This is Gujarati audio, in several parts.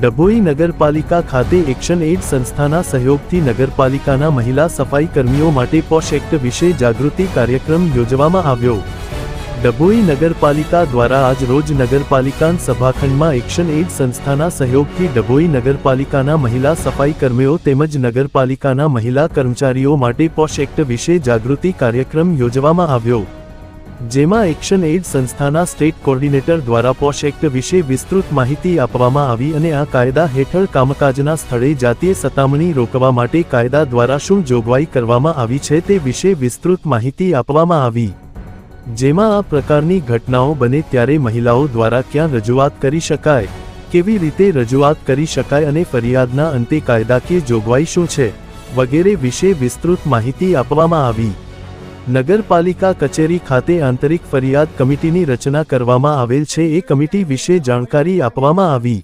ડભોઈ નગરપાલિકા ખાતે એક્શન એડ સંસ્થાના સહયોગથી નગરપાલિકાના મહિલા સફાઈ કર્મીઓ માટે પોશ એક્ટ વિશે જાગૃતિ કાર્યક્રમ યોજવામાં આવ્યો। ડભોઈ નગરપાલિકા દ્વારા આજ રોજ નગરપાલિકા સભાખંડમાં એક્શન એડ સંસ્થાના સહયોગથી ડભોઈ નગરપાલિકાના મહિલા સફાઈ કર્મીઓ તેમજ નગરપાલિકાના મહિલા કર્મચારીઓ માટે પોશ એક્ટ વિશે જાગૃતિ કાર્યક્રમ યોજવામાં આવ્યો, જેમાં એક્શન એડ સંસ્થાના સ્ટેટ કોર્ડિનેટર દ્વારા પોશ એક્ટ વિશે વિસ્તૃત માહિતી આપવામાં આવી અને આ કાયદા હેઠળ કામકાજના સ્થળે જાતીય સતામણી રોકવા માટે કાયદા દ્વારા શું જોગવાઈ કરવામાં આવી છે તે વિશે વિસ્તૃત માહિતી આપવામાં આવી, જેમાં આ પ્રકારની ઘટનાઓ બને ત્યારે મહિલાઓ દ્વારા ક્યાં રજૂઆત કરી શકાય, કેવી રીતે રજૂઆત કરી શકાય અને ફરિયાદના અંતે કાયદાકીય જોગવાઈ શું છે વગેરે વિશે વિસ્તૃત માહિતી આપવામાં આવી। નગરપાલિકા કચેરી ખાતે આંતરિક ફરિયાદ કમિટીની રચના કરવામાં આવેલ છે, એ કમિટી વિશે જાણકારી આપવામાં આવી।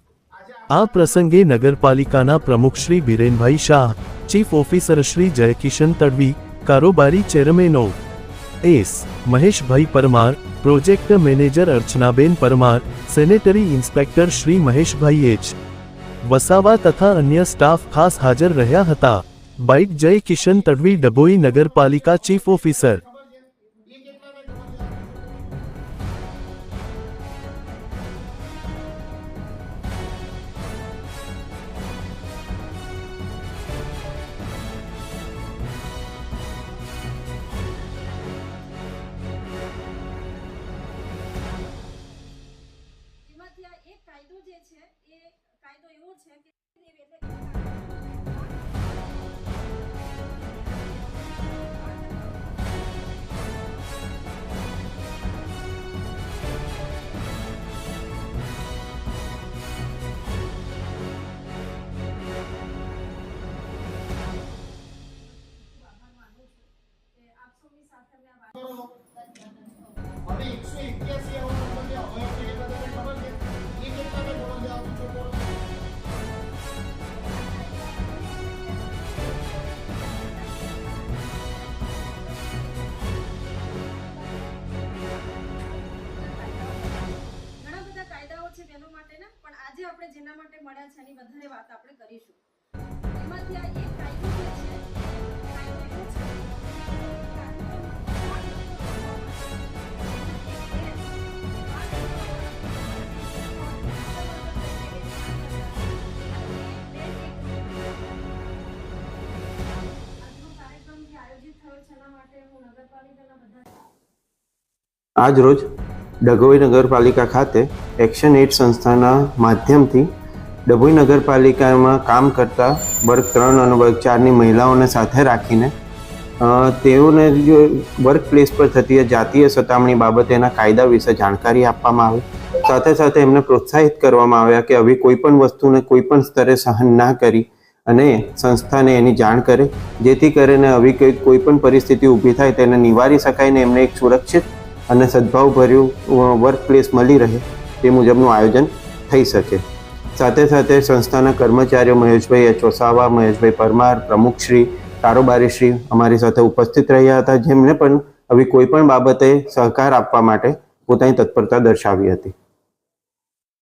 આ પ્રસંગે નગરપાલિકાના પ્રમુખ શ્રી બિરેનભાઈ શાહ, ચીફ ઓફિસર શ્રી જયકિશન તડવી, કારોબારી ચેરમેનો એસ મહેશભાઈ Parmar, project manager અર્ચનાબેન Parmar, sanitary inspector Shri મહેશભાઈ એચ વસાવા તથા અન્ય સ્ટાફ ખાસ હાજર રહ્યા હતા। બાઇટ જય કિશન તડવી, ડભોઈ નગરપાલિકા ચીફ ઓફિસર। હવે 181 એવો નંબર છે, હવે એ બધાને ખબર છે એ કેટલાને બોલો છે આપું છો બોલો। ઘણા બધા કાયદાઓ છે તેનો માટે ના, પણ આજે આપણે જેના માટે મળ્યા છે એની વધારે વાત આપણે કરીશું। એમાંથી આ એક કાયદો જે છે, કાયદો એવો છે આજ રોજ ડભોઈ નગરપાલિકા ખાતે એક્શન એડ સંસ્થાના માધ્યમથી ડભોઈ નગરપાલિકામાં કામ કરતા વર્ગ 3 અને વર્ગ 4ની મહિલાઓને સાથે રાખીને તેઓને વર્ક પ્લેસ પર થતી જાતીય સતામણી બાબતેના કાયદા વિશે જાણકારી આપવામાં આવી। સાથે સાથે એમને પ્રોત્સાહિત કરવામાં આવ્યા કે આવી કોઈ પણ વસ્તુને કોઈ પણ સ્તરે સહન ના કરી અને સંસ્થાને એની જાણ કરે, જેથી કરીને આવી કોઈ પણ પરિસ્થિતિ ઊભી થાય તેને નિવારી શકાય ને એમને એક સુરક્ષિત અને સદભાવભર્યું વર્ક પ્લેસ મળી રહે તે મુજબનું આયોજન થઈ શકે। સાથે સાથે સંસ્થાના કર્મચારીઓ મહેશભાઈ એચ વસાવા, મહેશભાઈ પરમાર, પ્રમુખશ્રી, કારોબારીશ્રી અમારી સાથે ઉપસ્થિત રહ્યા હતા, જેમણે પણ આવી કોઈ પણ બાબતે સહકાર આપવા માટે પોતાની તત્પરતા દર્શાવી હતી।